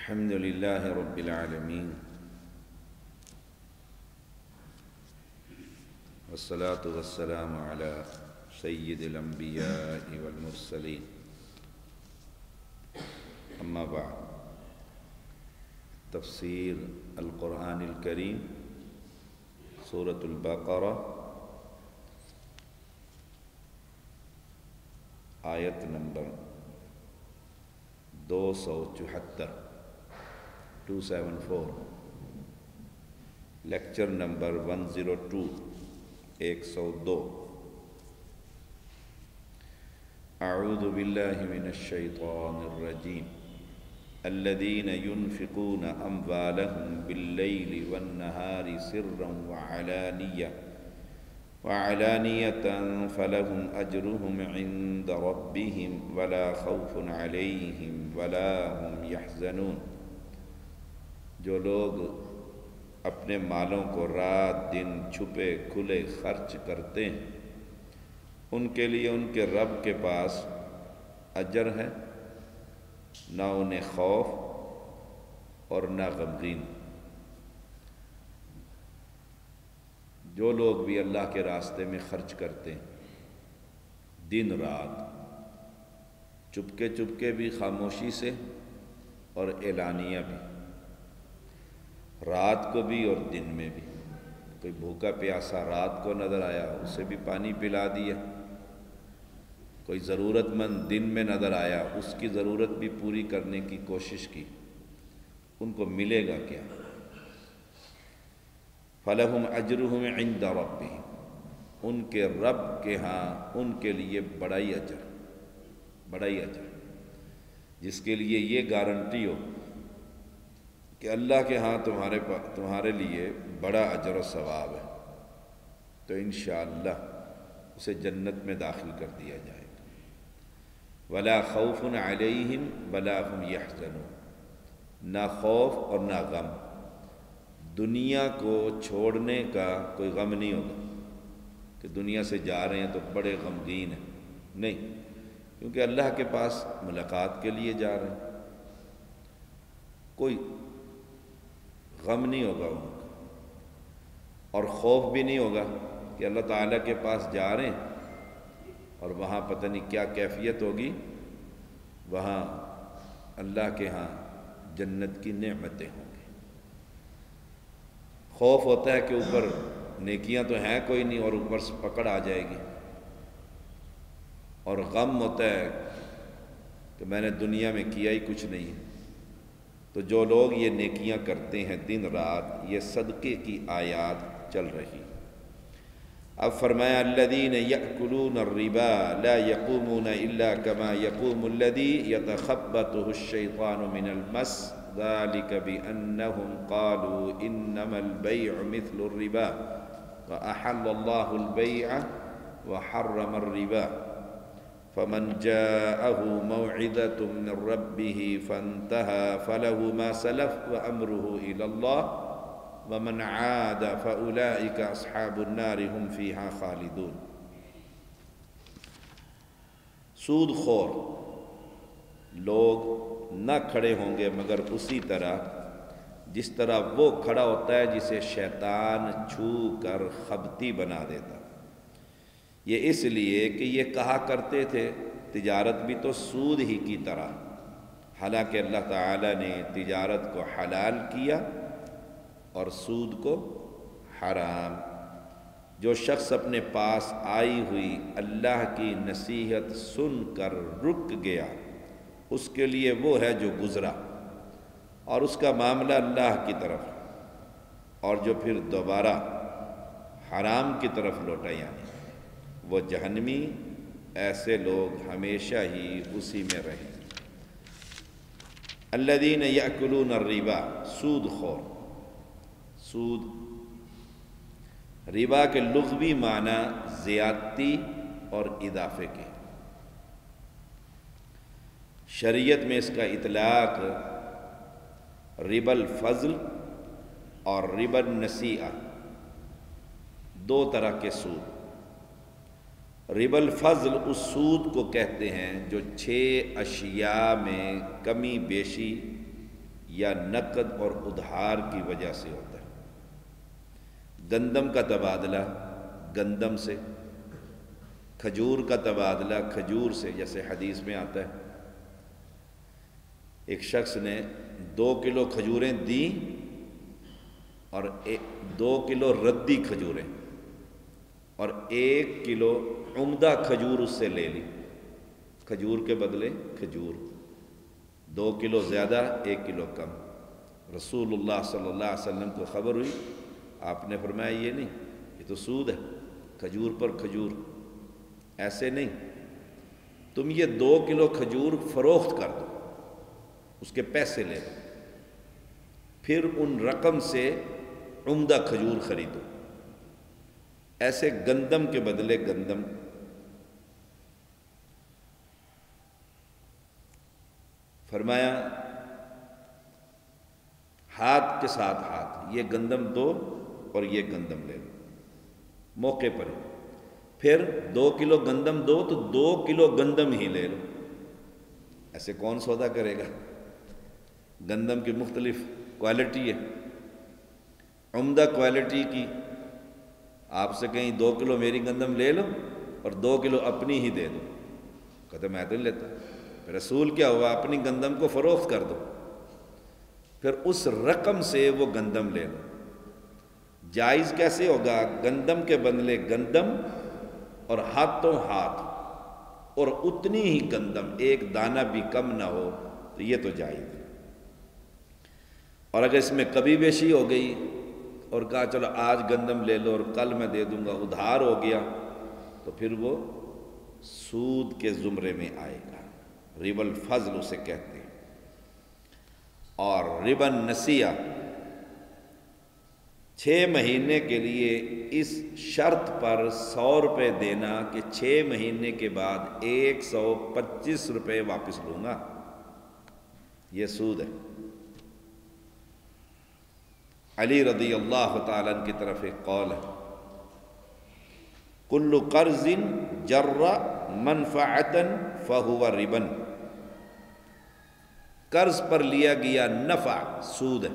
الحمد لله رب العالمين والصلاة والسلام على سيد الأنبياء والمرسلين أما بعد تفسير القرآن الكريم سورة البقرة آیت نمبر 274 لیکچر نمبر 102 اعوذ باللہ من الشیطان الرجیم الذین ينفقون اموالهم باللیل والنہار سرا وعلانیة فلهم اجرهم عند ربهم ولا خوف علیہم ولا هم يحزنون۔ جو لوگ اپنے مالوں کو رات دن چھپے کھلے خرچ کرتے ہیں ان کے لیے ان کے رب کے پاس اجر ہے، نہ انہیں خوف اور نہ غمگین۔ جو لوگ بھی اللہ کے راستے میں خرچ کرتے ہیں دن رات، چپکے چپکے بھی، خاموشی سے اور اعلانیہ بھی، رات کو بھی اور دن میں بھی۔ کوئی بھوکا پیاسا رات کو نظر آیا اسے بھی پانی پلا دیا، کوئی ضرورت مند دن میں نظر آیا اس کی ضرورت بھی پوری کرنے کی کوشش کی۔ ان کو ملے گا کیا؟ فَلَهُمْ أَجْرُهُمْ عِنْدَ رَبِّهِمْ، ان کے رب کے ہاں ان کے لیے بڑا ہی اجر، جس کے لیے یہ گارنٹی ہو کہ اللہ کے ہاں تمہارے لیے بڑا اجر و ثواب ہے، تو انشاءاللہ اسے جنت میں داخل کر دیا جائے گا۔ وَلَا خَوْفٌ عَلَيْهِمْ وَلَا هُمْ يَحْزَنُونَ، نہ خوف اور نہ غم۔ دنیا کو چھوڑنے کا کوئی غم نہیں ہوگا کہ دنیا سے جا رہے ہیں تو بڑے غمگین ہیں، نہیں، کیونکہ اللہ کے پاس ملاقات کے لیے جا رہے ہیں۔ کوئی غم نہیں ہوگا ان کو، اور خوف بھی نہیں ہوگا کہ اللہ تعالیٰ کے پاس جا رہے ہیں اور وہاں پتہ نہیں کیا کیفیت ہوگی، وہاں اللہ کے ہاں جنت کی نعمتیں ہوں گی۔ خوف ہوتا ہے کہ اوپر نیکیاں تو ہیں کوئی نہیں اور اوپر سے پکڑ آ جائے گی، اور غم ہوتا ہے کہ میں نے دنیا میں کیا ہی کچھ نہیں۔ تو جو لوگ یہ نیکیاں کرتے ہیں دن رات، یہ صدقے کی آیات چل رہی۔ اب فرمایا الذین یأکلون الربا لا یقومون الا کما یقوم الذی یتخبطہ الشیطان من المس ذلک بأنہم قالوا انما البیع مثل الربا وأحل اللہ البیع وحرم الربا فمن جاءه موعظة من ربه فانتهى فله ما سلف وأمره إلى الله ومن عاد فأولئك أصحاب النار هم فيها خالدون۔ سود خور لوگ نہ کھڑے ہوں گے مگر اسی طرح جس طرح وہ کھڑا ہوتا ہے جسے شیطان چھو کر خبتی بنا دیتا۔ یہ اس لیے کہ یہ کہا کرتے تھے تجارت بھی تو سود ہی کی طرح، حالانکہ اللہ تعالیٰ نے تجارت کو حلال کیا اور سود کو حرام۔ جو شخص اپنے پاس آئی ہوئی اللہ کی نصیحت سن کر رک گیا اس کے لیے وہ ہے جو گزرا اور اس کا معاملہ اللہ کی طرف، اور جو پھر دوبارہ حرام کی طرف لوٹا یعنی وہ جہنمی، ایسے لوگ ہمیشہ ہی اسی میں رہیں۔ الذین یأکلون الربا، سود خور۔ سود ربا کے لغوی معنی زیادتی اور اضافے کے، شریعت میں اس کا اطلاق ربا الفضل اور ربا النسیئہ، دو طرح کے سود۔ ربا الفضل اس سود کو کہتے ہیں جو 6 اشیاء میں کمی بیشی یا نقد اور ادھار کی وجہ سے ہوتا ہے۔ گندم کا تبادلہ گندم سے، کھجور کا تبادلہ کھجور سے، جیسے حدیث میں آتا ہے ایک شخص نے 2 کلو کھجوریں دیں اور 2 کلو ردی کھجوریں اور 1 کلو عمدہ کھجور اس سے لے لی، کھجور کے بدلے کھجور، 2 کلو زیادہ 1 کلو کم۔ رسول اللہ صلی اللہ علیہ وسلم کو خبر ہوئی، آپ نے فرمایا یہ نہیں، یہ تو سود ہے، کھجور پر کھجور، ایسے نہیں، تم یہ 2 کلو کھجور فروخت کر دو، اس کے پیسے لے لو، پھر ان رقم سے عمدہ کھجور خریدو۔ ایسے گندم کے بدلے گندم۔ فرمایا ہاتھ کے ساتھ ہاتھ، یہ گندم دو اور یہ گندم لے لو موقع پر، پھر 2 کلو گندم دو تو 2 کلو گندم ہی لے لو۔ ایسے کون سودا کرے گا؟ گندم کی مختلف کوالٹی ہے، عمدہ کوالٹی کی آپ سے کہیں 2 کلو میری گندم لے لو اور 2 کلو اپنی ہی دے دو، کہتے میں تو نہیں لیتا۔ رسول کیا ہوا؟ اپنی گندم کو فروخت کر دو، پھر اس رقم سے وہ گندم لے لو۔ جائز کیسے ہوگا؟ گندم کے بدلے گندم اور ہاتھوں ہاتھ، اور اتنی ہی گندم، ایک دانہ بھی کم نہ ہو، تو یہ تو جائز ہے۔ اور اگر اس میں کبھی بیشی ہو گئی اور کہا چلو آج گندم لے لو اور کل میں دے دوں گا، ادھار ہو گیا، تو پھر وہ سود کے زمرے میں آئے گا، ربا الفضل اسے کہتے ہیں۔ اور ربا النسیہ 6 مہینے کے لیے اس شرط پر 100 روپے دینا کہ 6 مہینے کے بعد 125 روپے واپس لوں گا، یہ سود ہے۔ علی رضی اللہ تعالیٰ عنہ کی طرف ایک قول ہے، کل قرض جر منفعتا فہو ربا، قرض پر لیا گیا نفع سود ہے۔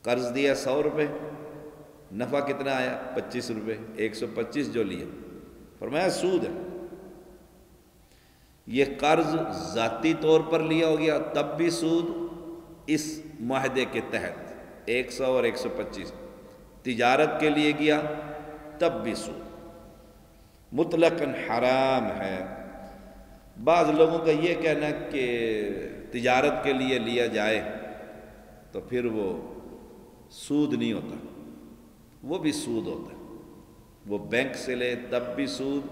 قرض دیا 100 روپے، نفع کتنا آیا؟ 25 روپے، 125 جو لیا، فرمایا سود ہے۔ یہ قرض ذاتی طور پر لیا ہو گیا تب بھی سود، اس معاہدے کے تحت 100 اور 125 تجارت کے لیے گیا تب بھی سود، مطلقاً حرام ہے۔ بعض لوگوں کا یہ کہنا ہے کہ تجارت کے لیے لیا جائے تو پھر وہ سود نہیں ہوتا، وہ بھی سود ہوتا ہے۔ وہ بینک سے لے تب بھی سود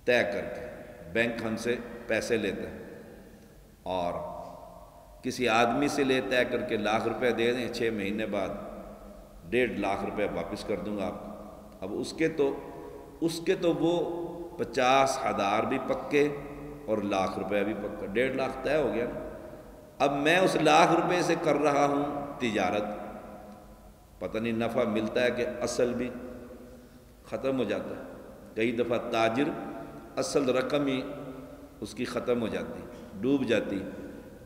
طے کر کے، بینک ہم سے پیسے لیتا ہے اور کسی آدمی سے لے طے کر کے لاکھ روپے دے دیں، 6 مہینے بعد 1.5 لاکھ روپے واپس کر دوں گا آپ کو۔ اب اس کے تو وہ 50,000 بھی پکے اور لاکھ روپے بھی پکا، 1.5 لاکھ طے ہو گیا نا۔ اب میں اس لاکھ روپے سے کر رہا ہوں تجارت، پتہ نہیں نفع ملتا ہے کہ اصل بھی ختم ہو جاتا ہے۔ کئی دفعہ تاجر اصل رقم ہی اس کی ختم ہو جاتی، ڈوب جاتی،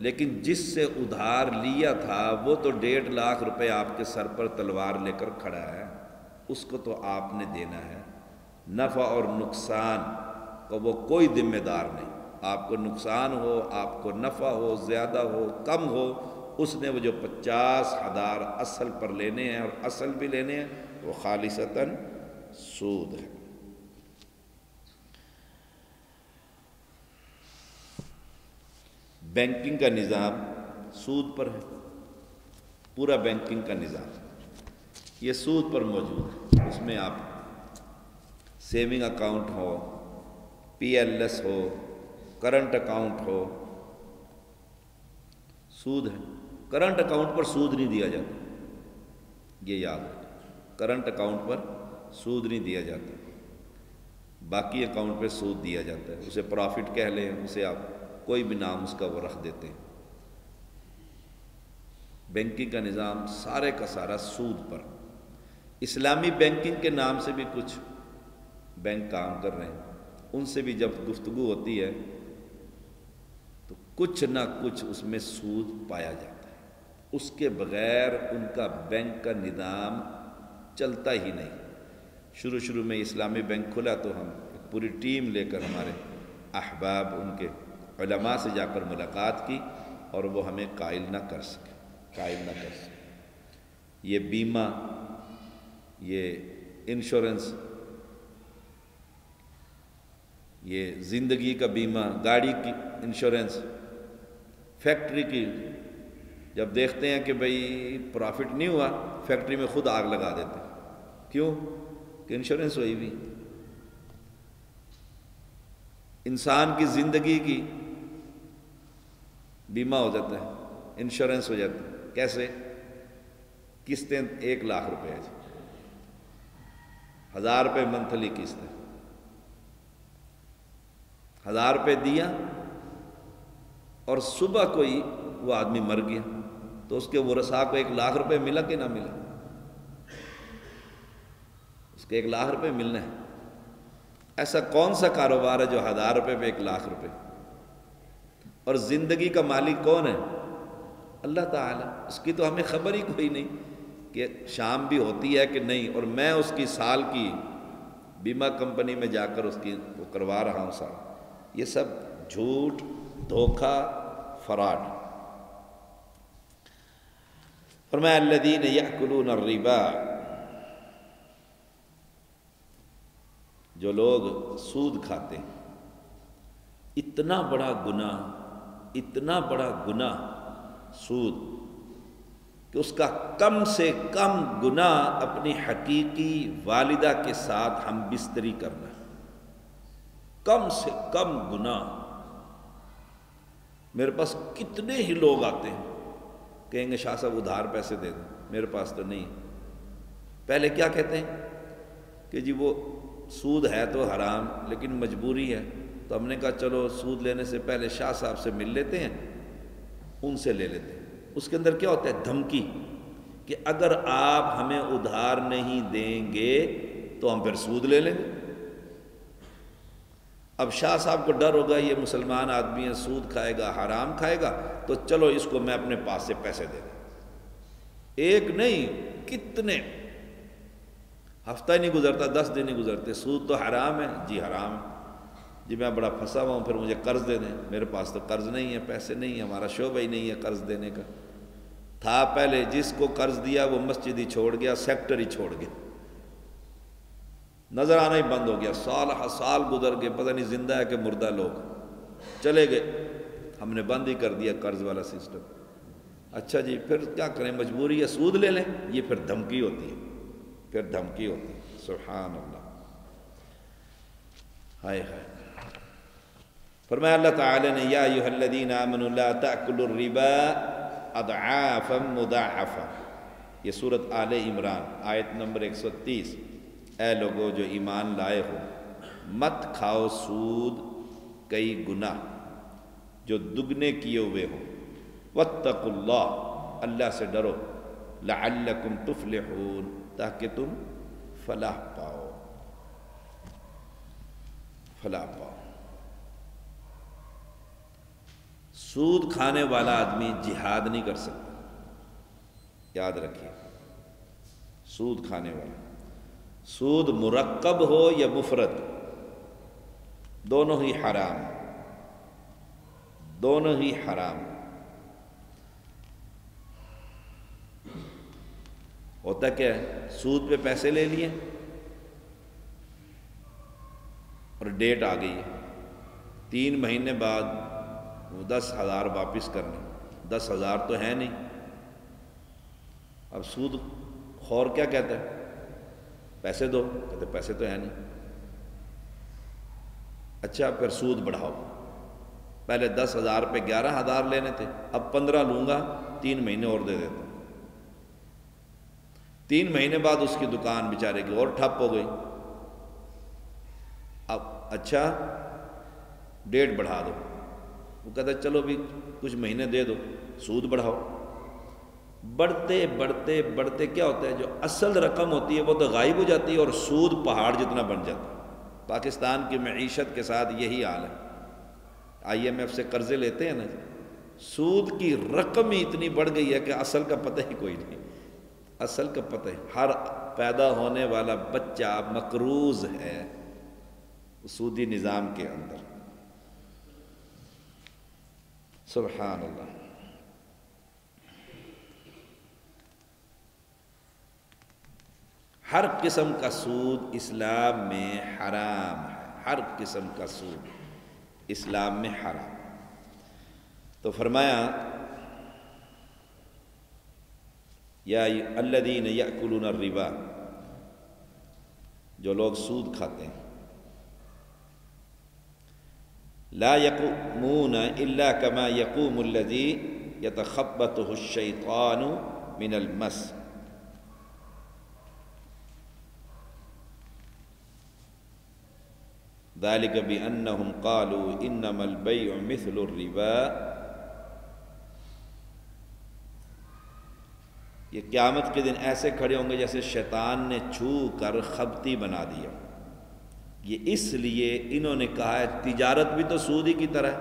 لیکن جس سے ادھار لیا تھا وہ تو 1.5 لاکھ روپے آپ کے سر پر تلوار لے کر کھڑا ہے، اس کو تو آپ نے دینا ہے۔ نفع اور نقصان کا وہ کوئی ذمہ دار نہیں، آپ کو نقصان ہو، آپ کو نفع ہو، زیادہ ہو کم ہو، اس نے وہ جو 50,000 اصل پر لینے ہیں اور اصل بھی لینے ہیں، وہ خالصتاً سود ہے۔ بینکنگ کا نظام سود پر ہے، پورا بینکنگ کا نظام یہ سود پر موجود ہے۔ اس میں آپ سیونگ اکاؤنٹ ہو، پی ایل ایس ہو، کرنٹ اکاؤنٹ ہو، سود ہے۔ کرنٹ اکاؤنٹ پر سود نہیں دیا جاتا، یہ یاد رکھیں، کرنٹ اکاؤنٹ پر سود نہیں دیا جاتا، باقی اکاؤنٹ پہ سود دیا جاتا ہے، اسے پرافٹ کہہ لیں، اسے آپ کوئی بھی نام اس کا وہ رکھ دیتے ہیں۔ بینکنگ کا نظام سارے کا سارا سود پر۔ اسلامی بینکنگ کے نام سے بھی کچھ بینک کام کر رہے ہیں، ان سے بھی جب گفتگو ہوتی ہے تو کچھ نہ کچھ اس میں سود پایا جاتا ہے، اس کے بغیر ان کا بینک کا نظام چلتا ہی نہیں۔ شروع میں اسلامی بینک کھلا تو ہم ایک پوری ٹیم لے کر ہمارے احباب ان کے علماء سے جا کر ملاقات کی، اور وہ ہمیں قائل نہ کر سکے۔ یہ بیمہ، یہ انشورنس، یہ زندگی کا بیمہ، گاڑی کی انشورنس، فیکٹری کی، جب دیکھتے ہیں کہ بھئی پرافٹ نہیں ہوا، فیکٹری میں خود آگ لگا دیتے ہیں۔ کیوں؟ کہ انشورنس ہوئی بھی۔ انسان کی زندگی کی بیمہ ہو جاتا ہے، انشورنس ہو جاتا ہے۔ کیسے؟ قسطیں 1,00,000 روپے ہے، 1,000 روپے منتھلی قسط ہے، 1,000 روپے دیا اور صبح کوئی وہ آدمی مر گیا تو اس کے ورثاء کو 1,00,000 روپے ملا کہ نہ ملا؟ اس کے 1,00,000 روپے ملنا ہے۔ ایسا کون سا کاروبار ہے جو 1,000 روپے پہ 1,00,000 روپے؟ اور زندگی کا مالک کون ہے؟ اللہ تعالیٰ۔ اس کی تو ہمیں خبر ہی کوئی نہیں کہ شام بھی ہوتی ہے کہ نہیں، اور میں اس کی سال کی بیمہ کمپنی میں جا کر اس کی وہ کروا رہا ہوں سال۔ یہ سب جھوٹ، دھوکہ، فراڈ۔ فرمایا الذین یأکلون الربا، جو لوگ سود کھاتے ہیں۔ اتنا بڑا گناہ سود کہ اس کا کم سے کم گناہ اپنی حقیقی والدہ کے ساتھ ہم بستری کرنا، کم سے کم گناہ۔ میرے پاس کتنے ہی لوگ آتے ہیں، کہیں گے شاہ صاحب ادھار پیسے دے دیں، میرے پاس تو نہیں۔ پہلے کیا کہتے ہیں کہ جی وہ سود ہے تو حرام لیکن مجبوری ہے، تو ہم نے کہا چلو سود لینے سے پہلے شاہ صاحب سے مل لیتے ہیں، ان سے لے لیتے ہیں۔ اس کے اندر کیا ہوتا ہے؟ دھمکی، کہ اگر آپ ہمیں ادھار نہیں دیں گے تو ہم پھر سود لے لیں گے۔ اب شاہ صاحب کو ڈر ہوگا یہ مسلمان آدمی ہے، سود کھائے گا، حرام کھائے گا، تو چلو اس کو میں اپنے پاس سے پیسے دے دوں۔ ایک نہیں، کتنے، ہفتہ ہی نہیں گزرتا، 10 دن نہیں گزرتے، سود تو حرام ہے جی، حرام ہے جی، میں بڑا پھنسا ہوا ہوں، پھر مجھے قرض دے دیں۔ میرے پاس تو قرض نہیں ہے، پیسے نہیں ہیں، ہمارا شعبہ ہی نہیں ہے قرض دینے کا۔ تھا پہلے جس کو قرض دیا وہ مسجد ہی چھوڑ گیا، سیکٹر ہی چھوڑ گیا، نظر آنا ہی بند ہو گیا۔ سال گزر گئے، پتہ نہیں زندہ ہے کہ مردہ، لوگ چلے گئے، ہم نے بند ہی کر دیا قرض والا سسٹم۔ اچھا جی پھر کیا کریں، مجبوری ہے، سود لے لیں۔ یہ پھر دھمکی ہوتی ہے، سبحان اللہ، ہائے ہائے۔ فرمایا اللہ تعالی نے یا ایھا الذین آمنوا لا تأکلوا الربا اضعافا مضاعفا، یہ سورۃ آل عمران آیت نمبر 130۔ اے لوگو جو ایمان لائے ہو، مت کھاؤ سود کئی گنا جو دگنے کیے ہوئے ہوں۔ واتقوا اللہ، اللہ سے ڈرو، لعلکم تفلحون، تاکہ تم فلاح پاؤ۔ سود کھانے والا آدمی جہاد نہیں کر سکتا، یاد رکھیے، سود کھانے والا، سود مرکب ہو یا مفرد، دونوں ہی حرام، دونوں ہی حرام۔ ہوتا کیا ہے، سود پہ پیسے لے لیے اور ڈیٹ آ گئی ہے، 3 مہینے بعد وہ 10,000 واپس کرنے، 10,000 تو ہے نہیں۔ اب سود خور کیا کہتا ہے؟ پیسے دو، کہتے پیسے تو ہے نہیں۔ اچھا پھر سود بڑھاؤ، پہلے 10,000 پہ 11,000 لینے تھے، اب 15 لوں گا، 3 مہینے اور دے دیتا ہوں۔ 3 مہینے بعد اس کی دکان بیچارے کی اور ٹھپ ہو گئی۔ اب اچھا ڈیٹ بڑھا دو، وہ کہتا ہے چلو بھی کچھ مہینے دے دو، سود بڑھاؤ۔ بڑھتے بڑھتے بڑھتے کیا ہوتا ہے، جو اصل رقم ہوتی ہے وہ تو غائب ہو جاتی ہے اور سود پہاڑ جتنا بن جاتا ہے۔ پاکستان کی معیشت کے ساتھ یہی حال ہے۔ IMF سے قرضے لیتے ہیں نا، سود کی رقم ہی اتنی بڑھ گئی ہے کہ اصل کا پتہ ہی کوئی نہیں، اصل کا پتہ ہی، ہر پیدا ہونے والا بچہ مقروض ہے سودی نظام کے اندر۔ سبحان اللہ۔ ہر قسم کا سود اسلام میں حرام ہے، ہر قسم کا سود اسلام میں حرام۔ تو فرمایا یا الذین یأکلون الربا، جو لوگ سود کھاتے ہیں، لا یقومون الا کما یقوم الذی یتخبطہ الشیطان من المس، ذلک بأنہم قالوا انما البیع مثل الربا، یہ قیامت کے دن ایسے کھڑے ہوں گے جیسے شیطان نے چھو کر خبتی بنا دیا۔ یہ اس لیے انہوں نے کہا ہے تجارت بھی تو سود ہی کی طرح ہے،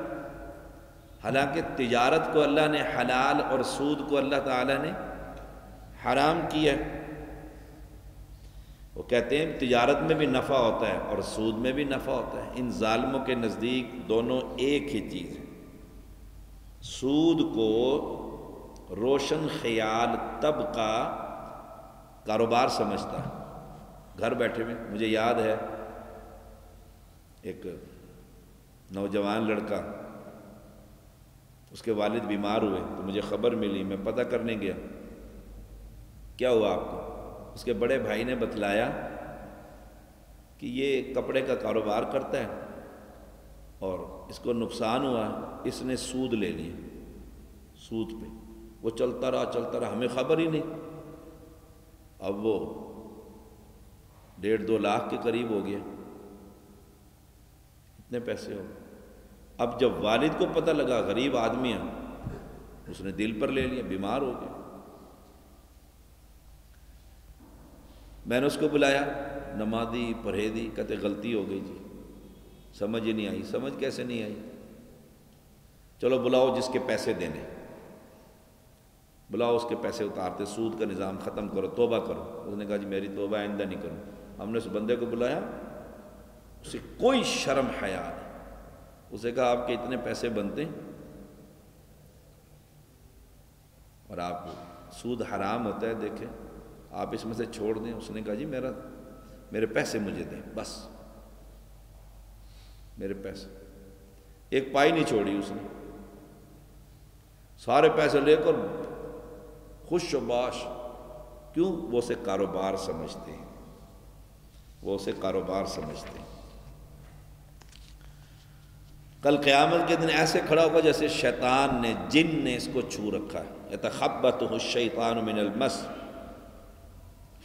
حالانکہ تجارت کو اللہ نے حلال اور سود کو اللہ تعالیٰ نے حرام کیا ہے۔ وہ کہتے ہیں تجارت میں بھی نفع ہوتا ہے اور سود میں بھی نفع ہوتا ہے، ان ظالموں کے نزدیک دونوں ایک ہی چیز ہے۔ سود کو روشن خیال طبقہ کاروبار سمجھتا ہے، گھر بیٹھے میں۔ مجھے یاد ہے ایک نوجوان لڑکا، اس کے والد بیمار ہوئے تو مجھے خبر ملی، میں پتہ کرنے گیا کیا ہوا آپ کو۔ اس کے بڑے بھائی نے بتلایا کہ یہ کپڑے کا کاروبار کرتا ہے اور اس کو نقصان ہوا، اس نے سود لے لیا، سود پہ وہ چلتا رہا، ہمیں خبر ہی نہیں۔ اب وہ 1.5-2 لاکھ کے قریب ہو گیا، اتنے پیسے ہو۔ اب جب والد کو پتہ لگا، غریب آدمی ہے، اس نے دل پر لے لیا، بیمار ہو گیا۔ میں نے اس کو بلایا، نمازی پرہیزی، کہتے غلطی ہو گئی جی، سمجھ ہی نہیں آئی۔ سمجھ کیسے نہیں آئی؟ چلو بلاؤ جس کے پیسے دینے، بلاؤ اس کے پیسے اتارتے، سود کا نظام ختم کرو، توبہ کرو۔ اس نے کہا جی میری توبہ آئندہ نہیں کروں۔ ہم نے اس بندے کو بلایا، اسے کوئی شرم حیا نہیں۔ اسے کہا آپ کے اتنے پیسے بنتے ہیں اور آپ سود حرام ہوتا ہے، دیکھیں آپ اس میں سے چھوڑ دیں۔ اس نے کہا جی میرے پیسے مجھے دیں، بس میرے پیسے۔ ایک پائی نہیں چھوڑی اس نے، سارے پیسے لے کر خوش و باش۔ کیوں؟ وہ اسے کاروبار سمجھتے ہیں، وہ اسے کاروبار سمجھتے ہیں۔ کل قیامت کے دن ایسے کھڑا ہوگا جیسے شیطان نے، جن نے اس کو چھو رکھا ہے۔ یتخبطہ الشیطان من المس،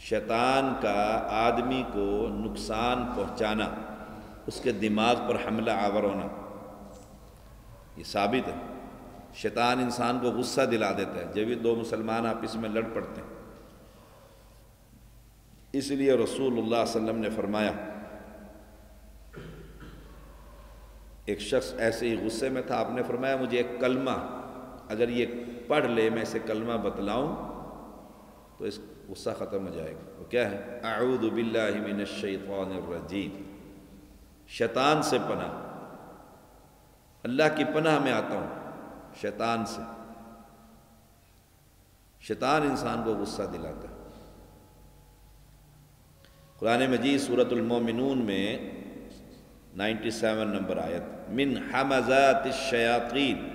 شیطان کا آدمی کو نقصان پہنچانا، اس کے دماغ پر حملہ آور ہونا، یہ ثابت ہے۔ شیطان انسان کو غصہ دلا دیتا ہے جب یہ دو مسلمان آپس میں لڑ پڑتے ہیں۔ اس لیے رسول اللہ صلی اللہ علیہ وسلم نے فرمایا، ایک شخص ایسے ہی غصے میں تھا، آپ نے فرمایا مجھے ایک کلمہ اگر یہ پڑھ لے، میں اسے کلمہ بتلاؤں تو اس غصہ ختم ہو جائے گا۔ وہ کیا ہے؟ اعوذ باللہ من الشیطان الرجیم، شیطان سے پناہ، اللہ کی پناہ میں آتا ہوں شیطان سے۔ شیطان انسان کو غصہ دلاتا ہے۔ قرآن مجید سورۃ المومنون میں 97 نمبر آیت، من حمزات الشیاطین،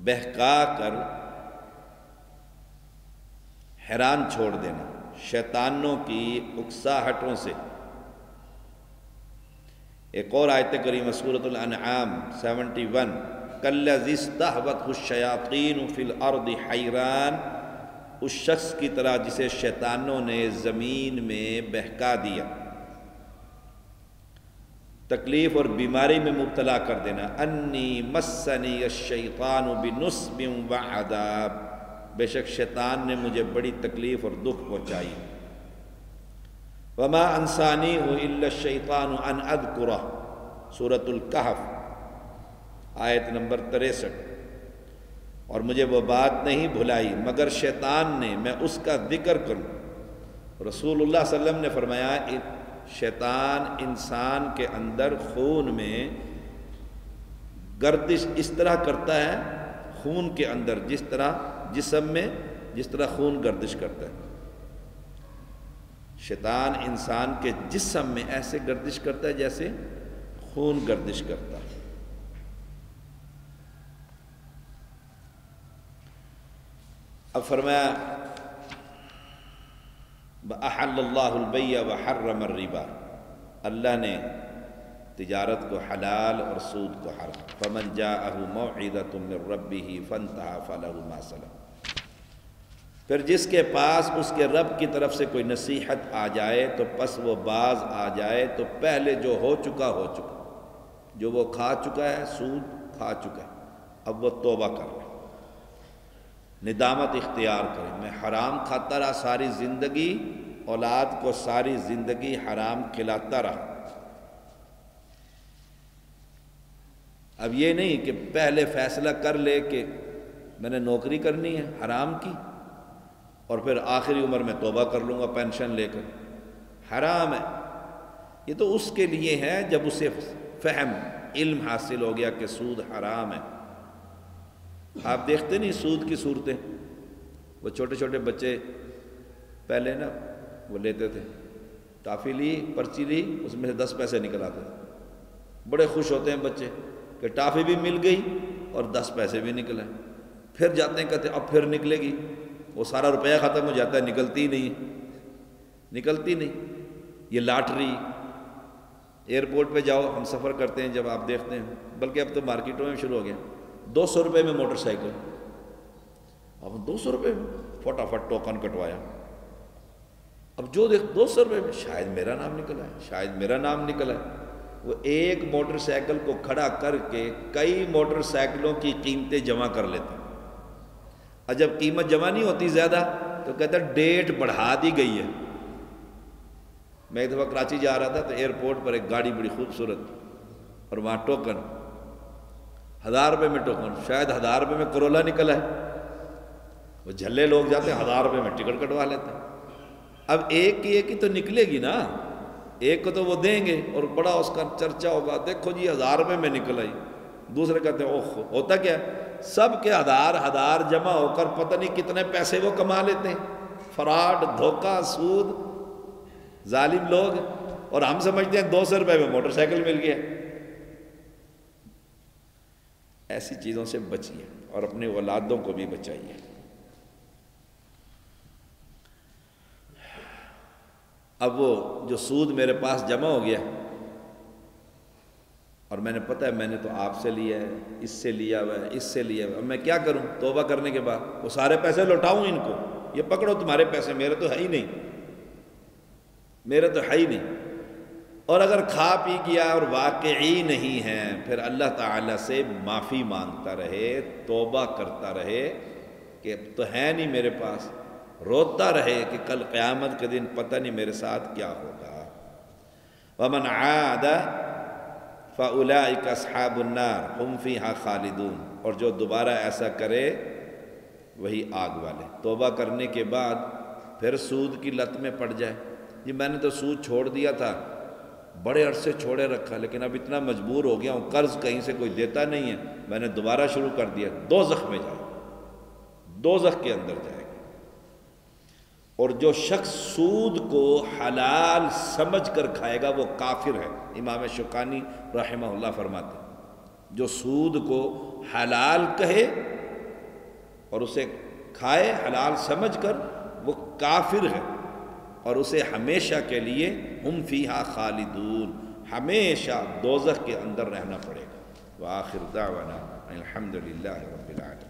بہکا کر حیران چھوڑ دینا، شیطانوں کی اکساہٹوں سے۔ ایک اور آیت کریمہ سورۃ الانعام 71، کالذی استہوتہ الشیاطین فی الارض حیران، اس شخص کی طرح جسے شیطانوں نے زمین میں بہکا دیا، تکلیف اور بیماری میں مبتلا کر دینا۔ انی مسنی الشیطان بنصب وعذاب، بے شک شیطان نے مجھے بڑی تکلیف اور دکھ پہنچائی۔ وما انسانیہ الا الشیطان ان اذکرہ، سورۃ الکہف آیت نمبر 63۔ اور مجھے وہ بات نہیں بھلائی مگر شیطان نے میں اس کا ذکر کروں۔ رسول اللہ صلی اللہ علیہ وسلم نے فرمایا شیطان انسان کے اندر خون میں گردش اس طرح کرتا ہے، خون کے اندر جس طرح جسم میں جس طرح خون گردش کرتا ہے، شیطان انسان کے جسم میں ایسے گردش کرتا ہے جیسے خون گردش کرتا ہے۔ اب فرمایا احل اللہ البیع وحرم الربا، اللہ نے تجارت کو حلال اور سود کو حرام۔ فمن جاءہ موعظۃ من ربہ فانتہى فلہ ما سلف، پھر جس کے پاس اس کے رب کی طرف سے کوئی نصیحت آ جائے تو پس وہ باز آ جائے تو پہلے جو ہو چکا ہو چکا، جو وہ کھا چکا ہے، سود کھا چکا ہے، اب وہ توبہ کر لے، ندامت اختیار کرے۔ میں حرام کھاتا رہا ساری زندگی، اولاد کو ساری زندگی حرام کھلاتا رہا۔ اب یہ نہیں کہ پہلے فیصلہ کر لے کہ میں نے نوکری کرنی ہے حرام کی اور پھر آخری عمر میں توبہ کر لوں گا پینشن لے کر، حرام ہے۔ یہ تو اس کے لیے ہے جب اسے فہم علم حاصل ہو گیا کہ سود حرام ہے۔ آپ دیکھتے نہیں سود کی صورتیں، وہ چھوٹے چھوٹے بچے پہلے نا وہ لیتے تھے، ٹافی لی، پرچی لی، اس میں سے 10 پیسے نکل آتے تھے، بڑے خوش ہوتے ہیں بچے کہ ٹافی بھی مل گئی اور 10 پیسے بھی نکلے، پھر جاتے ہیں کہتے ہیں اب پھر نکلے گی، وہ سارا روپیہ ختم ہو جاتا ہے، نکلتی نہیں۔ یہ لاٹری، ایئرپورٹ پہ جاؤ، ہم سفر کرتے ہیں جب آپ دیکھتے ہیں، بلکہ اب تو مارکیٹوں میں شروع ہو گیا، 200 روپے میں موٹر سائیکل، اب 200 روپے میں فٹافٹ ٹوکن کٹوایا، اب جو دیکھ 200 روپے میں، شاید میرا نام نکلا ہے، وہ ایک موٹر سائیکل کو کھڑا کر کے کئی موٹر سائیکلوں کی قیمتیں جمع کر لیتے ہیں، اور جب قیمت جمع نہیں ہوتی زیادہ تو کہتا ہے ڈیٹ بڑھا دی گئی ہے۔ میں ایک دفعہ کراچی جا رہا تھا تو ایئرپورٹ پر ایک گاڑی بڑی خوبصورت، اور وہاں ٹوکن 1000 روپے میں ٹوکن، شاید 1000 روپے میں کرولا نکلا ہے، وہ جھلے لوگ جاتے ہیں 1000 روپے میں ٹکٹ کٹوا لیتے ہیں۔ اب ایک کی تو نکلے گی نا، ایک کو تو وہ دیں گے اور بڑا اس کا چرچا ہوگا، دیکھو جی 1000 روپے میں نکل آئی، دوسرے کہتے ہیں اوہ ہوتا کیا ہے؟ سب کے 1000 جمع ہو کر پتہ نہیں کتنے پیسے وہ کما لیتے ہیں، فراڈ، دھوکہ، سود، ظالم لوگ، اور ہم سمجھتے ہیں 200 روپے میں موٹر سائیکل مل گیا۔ ایسی چیزوں سے بچیے اور اپنے اولادوں کو بھی بچائیے۔ اب وہ جو سود میرے پاس جمع ہو گیا اور میں نے پتہ ہے میں نے تو آپ سے لیا ہے، اس سے لیا ہوا ہے، اس سے لیا ہوا ہے، اب میں کیا کروں؟ توبہ کرنے کے بعد وہ سارے پیسے لوٹاؤں ان کو؟ یہ پکڑو تمہارے پیسے، میرے تو ہے ہی نہیں۔ اور اگر کھا پی گیا اور واقعی نہیں ہے، پھر اللہ تعالیٰ سے معافی مانگتا رہے، توبہ کرتا رہے کہ اب تو ہے نہیں میرے پاس، روتا رہے کہ کل قیامت کے دن پتہ نہیں میرے ساتھ کیا ہوگا۔ وَمَنْ عَادَ فَأُولَئِكَ أَصْحَابُ النَّارِ هُمْ فِيهَا خَالِدُونَ، اور جو دوبارہ ایسا کرے وہی آگ والے۔ توبہ کرنے کے بعد پھر سود کی لت میں پڑ جائے، جی میں نے تو سود چھوڑ دیا تھا، بڑے عرصے چھوڑے رکھا، لیکن اب اتنا مجبور ہو گیا ہوں، قرض کہیں سے کوئی دیتا نہیں ہے، میں نے دوبارہ شروع کر دیا، دوزخ میں جائے، دوزخ کے اندر جائے گا۔ اور جو شخص سود کو حلال سمجھ کر کھائے گا وہ کافر ہے، امام شوکانی رحمہ اللہ فرماتے ہیں، جو سود کو حلال کہے اور اسے کھائے حلال سمجھ کر وہ کافر ہے، اور اسے ہمیشہ کے لیے ہم فیہا خالدون، ہمیشہ دوزخ کے اندر رہنا پڑے گا۔ وآخر دعوانا الحمدللہ رب العالمین۔